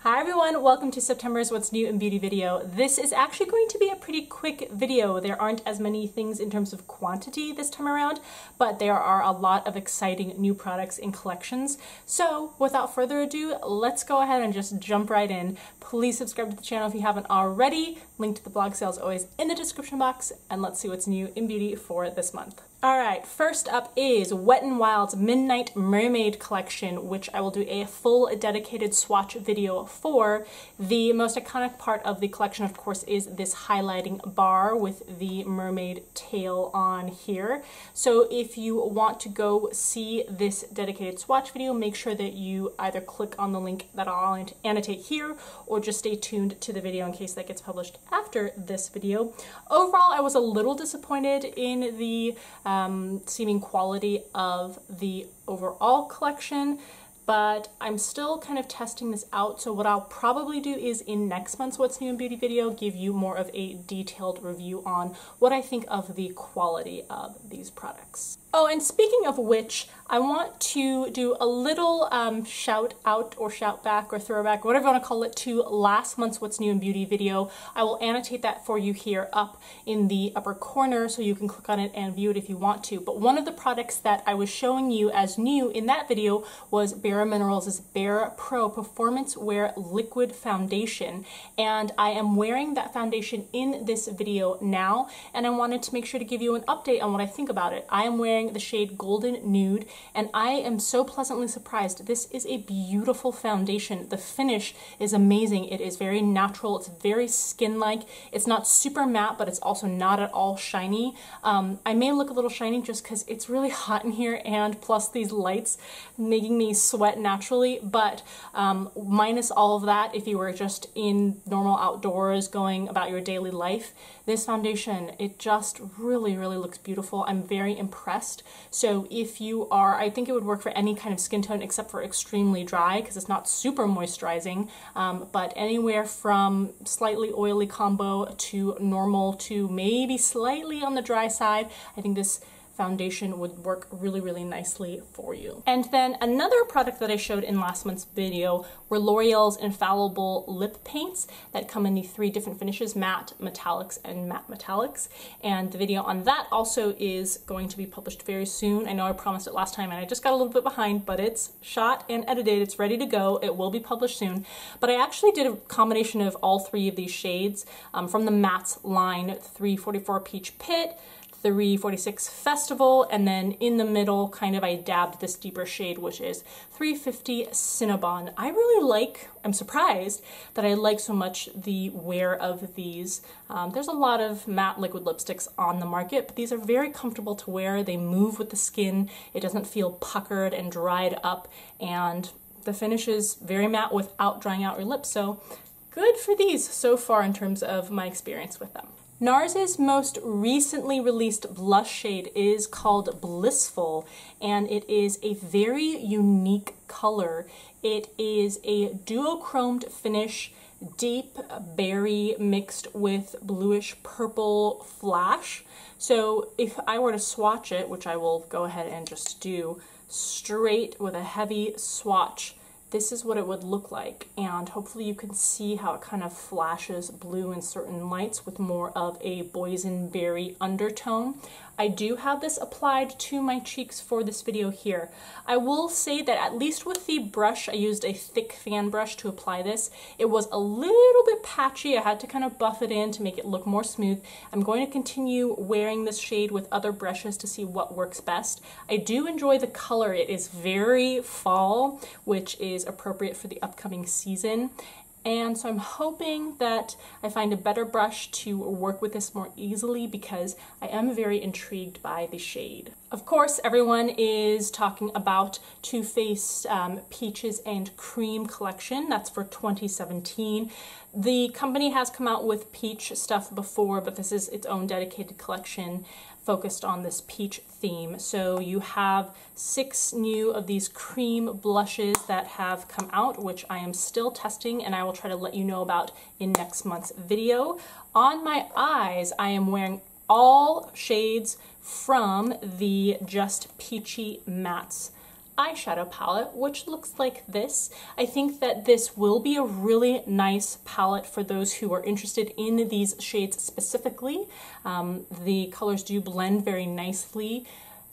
Hi everyone, welcome to September's What's New in Beauty video. This is actually going to be a pretty quick video. There aren't as many things in terms of quantity this time around, but there are a lot of exciting new products in collections. So without further ado, let's go ahead and just jump right in. Please subscribe to the channel if you haven't already. Link to the blog sale is always in the description box, and let's see what's new in beauty for this month. Alright, first up is Wet n Wild's Midnight Mermaid collection, which I will do a full dedicated swatch video for. The most iconic part of the collection, of course, is this highlighting bar with the mermaid tail on here. So if you want to go see this dedicated swatch video, make sure that you either click on the link that I'll annotate here or just stay tuned to the video in case that gets published after this video. Overall, I was a little disappointed in the seeming quality of the overall collection, but I'm still kind of testing this out. So what I'll probably do is in next month's What's New in Beauty video, give you more of a detailed review on what I think of the quality of these products. Oh, and speaking of which, I want to do a little shout out or shout back or throwback, whatever you want to call it, to last month's What's New in Beauty video. I will annotate that for you here up in the upper corner so you can click on it and view it if you want to. But one of the products that I was showing you as new in that video was Bare Minerals' Bare Pro Performance Wear Liquid Foundation. And I am wearing that foundation in this video now, and I wanted to make sure to give you an update on what I think about it. I am wearing the shade Golden Nude, and I am so pleasantly surprised. This is a beautiful foundation. The finish is amazing. It is very natural. It's very skin-like. It's not super matte, but it's also not at all shiny. I may look a little shiny just because it's really hot in here, and plus these lights making me sweat naturally, but minus all of that, if you were just in normal outdoors going about your daily life, this foundation, it just really looks beautiful. I'm very impressed. So if you are, I think it would work for any kind of skin tone except for extremely dry because it's not super moisturizing, but anywhere from slightly oily combo to normal to maybe slightly on the dry side, I think this foundation would work really nicely for you. And then another product that I showed in last month's video were L'Oreal's Infallible Lip Paints that come in the 3 different finishes, matte, metallics, and matte metallics. And the video on that also is going to be published very soon. I know I promised it last time and I just got a little bit behind, but it's shot and edited, it's ready to go, it will be published soon. But I actually did a combination of all 3 of these shades from the mattes line, 344 Peach Pit, 346 Festival, and then in the middle kind of I dabbed this deeper shade, which is 350 Cinnabon. I'm surprised that I like so much the wear of these. There's a lot of matte liquid lipsticks on the market, but these are very comfortable to wear. They move with the skin. It doesn't feel puckered and dried up, and the finish is very matte without drying out your lips, so good for these so far in terms of my experience with them. NARS's most recently released blush shade is called Blissful, and it is a very unique color. It is a duochromed finish, deep berry mixed with bluish purple flash. So if I were to swatch it, which I will go ahead and just do straight with a heavy swatch, this is what it would look like, and hopefully you can see how it kind of flashes blue in certain lights with more of a boysenberry undertone. I do have this applied to my cheeks for this video here. I will say that at least with the brush, I used a thick fan brush to apply this. It was a little bit patchy. I had to kind of buff it in to make it look more smooth. I'm going to continue wearing this shade with other brushes to see what works best. I do enjoy the color. It is very fall, which is appropriate for the upcoming season. And so I'm hoping that I find a better brush to work with this more easily because I am very intrigued by the shade. Of course, everyone is talking about Too Faced Peaches and Cream collection. That's for 2017. The company has come out with peach stuff before, but this is its own dedicated collection focused on this peach theme. So you have 6 new of these cream blushes that have come out, which I am still testing and I will try to let you know about in next month's video. On my eyes, I am wearing all shades from the Just Peachy Mattes eyeshadow palette, which looks like this. I think that this will be a really nice palette for those who are interested in these shades specifically. The colors do blend very nicely,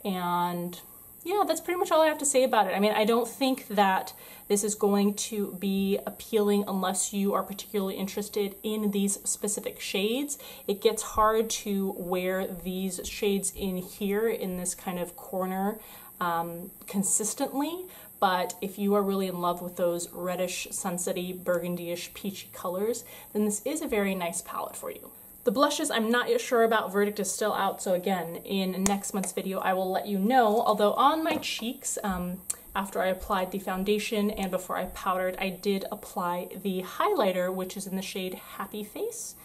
and yeah, that's pretty much all I have to say about it. I mean, I don't think that this is going to be appealing unless you are particularly interested in these specific shades. It gets hard to wear these shades in here in this kind of corner consistently, but if you are really in love with those reddish, sunsetty, burgundy-ish, peachy colors, then this is a very nice palette for you. The blushes I'm not yet sure about. Verdict is still out, so again, in next month's video I will let you know. Although on my cheeks, after I applied the foundation and before I powdered, I did apply the highlighter, which is in the shade Happy Face,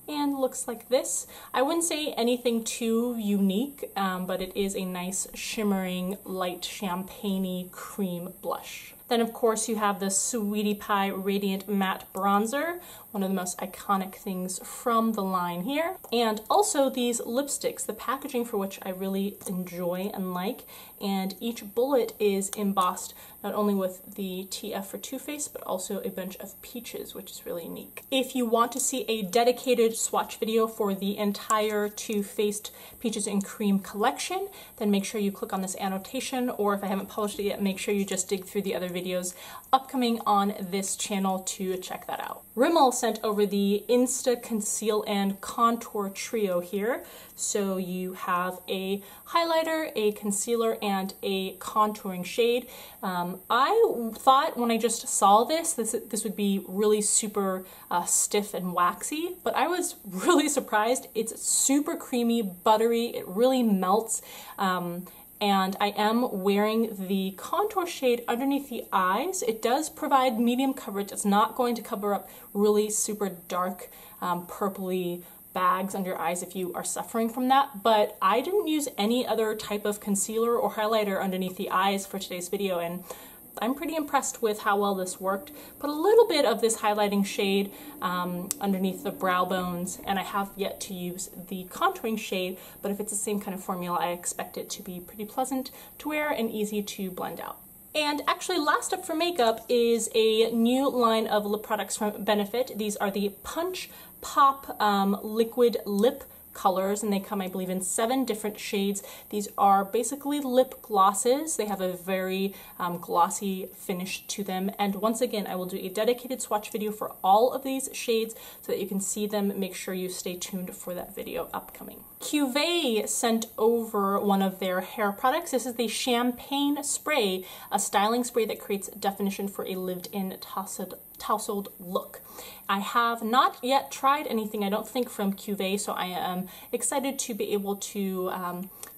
and looks like this. I wouldn't say anything too unique, but it is a nice shimmering, light champagne-y cream blush. Then of course you have the Sweetie Pie Radiant Matte Bronzer, one of the most iconic things from the line here. And also these lipsticks, the packaging for which I really enjoy and like, and each bullet is embossed not only with the TF for Too Faced, but also a bunch of peaches, which is really unique. If you want to see a dedicated swatch video for the entire Too Faced Peaches and Cream collection, then make sure you click on this annotation, or if I haven't published it yet, make sure you just dig through the other videos upcoming on this channel to check that out. Rimmel sent over the Insta Conceal and Contour Trio here. So you have a highlighter, a concealer, and a contouring shade. I thought when I just saw this would be really super stiff and waxy, but I was really surprised. It's super creamy, buttery, it really melts. And I am wearing the contour shade underneath the eyes. It does provide medium coverage. It's not going to cover up really super dark, purpley bags under your eyes if you are suffering from that, but I didn't use any other type of concealer or highlighter underneath the eyes for today's video, and I'm pretty impressed with how well this worked. Put a little bit of this highlighting shade underneath the brow bones, and I have yet to use the contouring shade, but if it's the same kind of formula, I expect it to be pretty pleasant to wear and easy to blend out. And actually, last up for makeup is a new line of lip products from Benefit. These are the Punch Pop Liquid Lip colors, and they come, I believe, in 7 different shades. These are basically lip glosses. They have a very glossy finish to them, and once again I will do a dedicated swatch video for all of these shades so that you can see them. Make sure you stay tuned for that video upcoming. Cuvée sent over one of their hair products. This is the Champagne Spray, a styling spray that creates definition for a lived-in tousled look. I have not yet tried anything, I don't think, from Cuvée, so I am excited to be able to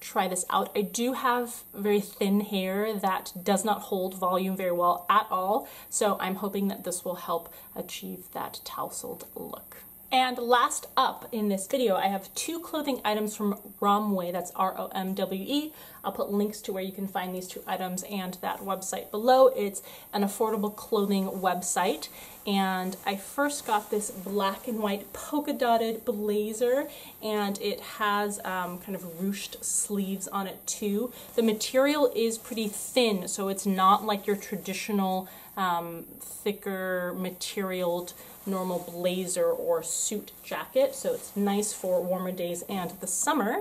try this out. I do have very thin hair that does not hold volume very well at all, so I'm hoping that this will help achieve that tousled look. And last up in this video, I have 2 clothing items from Romwe, that's R-O-M-W-E. I'll put links to where you can find these 2 items and that website below. It's an affordable clothing website, and I first got this black and white polka dotted blazer, and it has kind of ruched sleeves on it too. The material is pretty thin, so it's not like your traditional thicker materialed normal blazer or suit jacket, so it's nice for warmer days and the summer.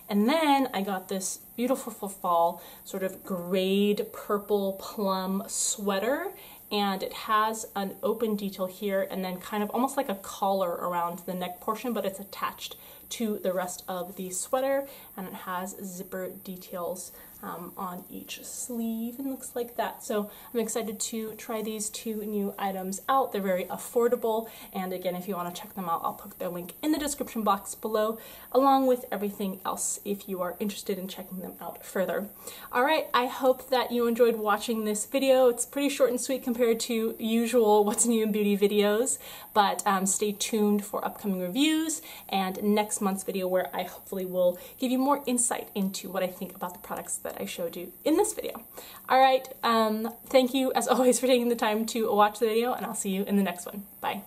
And then I got this beautiful for fall sort of grayed purple plum sweater, and it has an open detail here and then kind of almost like a collar around the neck portion, but it's attached to the rest of the sweater, and it has zipper details on each sleeve and looks like that. So I'm excited to try these 2 new items out. They're very affordable, and again, if you want to check them out, I'll put their link in the description box below, along with everything else if you are interested in checking them out further. Alright, I hope that you enjoyed watching this video. It's pretty short and sweet compared to usual What's New in Beauty videos, but stay tuned for upcoming reviews and next month's video, where I hopefully will give you more insight into what I think about the products that I showed you in this video. Alright, thank you as always for taking the time to watch the video, and I'll see you in the next one. Bye.